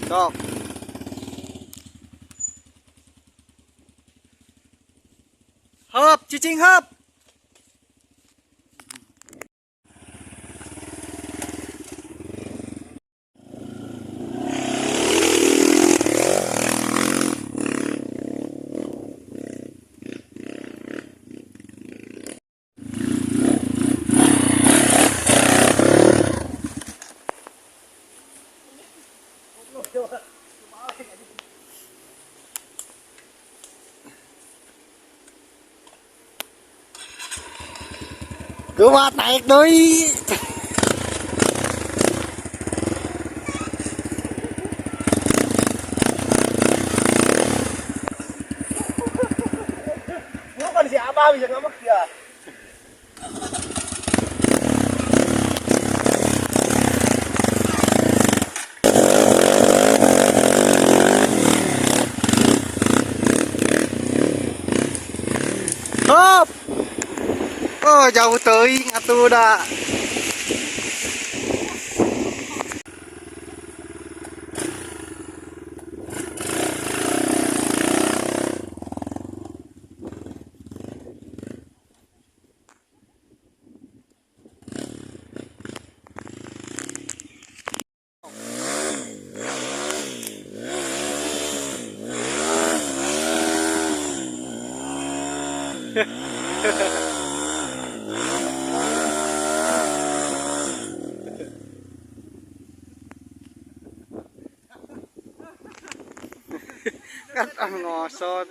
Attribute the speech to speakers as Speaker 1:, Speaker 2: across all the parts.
Speaker 1: Sok. Hop, cicing hop. Gua naik doi.
Speaker 2: Bukan si Abah bisa ngambek dia.
Speaker 1: Hop. Oh, jauh teuing atuh da. Kan ngosot.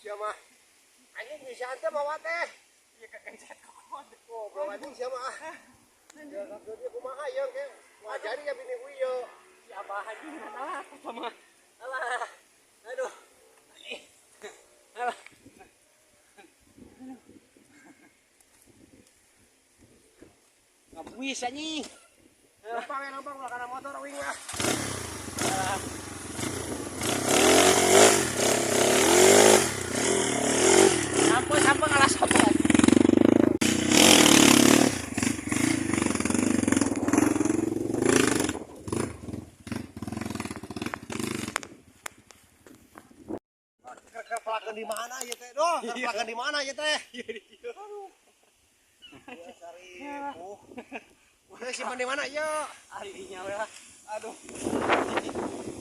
Speaker 2: Siapa? Anjing bisa ante bawa teh. Iya kekencet kok. Oh, bawa anjing siapa? Ya dia kumaha ya ke. Ngajari ya bini gue yo. Si Abah anjing alah sama. Alah. Aduh. Alah. Ngapuis anjing. Nampang lah karena motor wing lah. Sampai ngalah sampai. Pelakan di mana ya teh? Doh, pelakan di mana ya teh? Aduh. Saripu. Udah simpan di mana ya? Arinya udah. Aduh.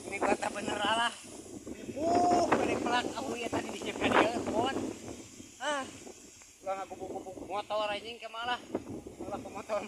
Speaker 2: Ini kata bener lah. Balik pelak aku ya tadi dijaga dia kuat. Ulah ngaku buku motor anjing ke malah ke motor.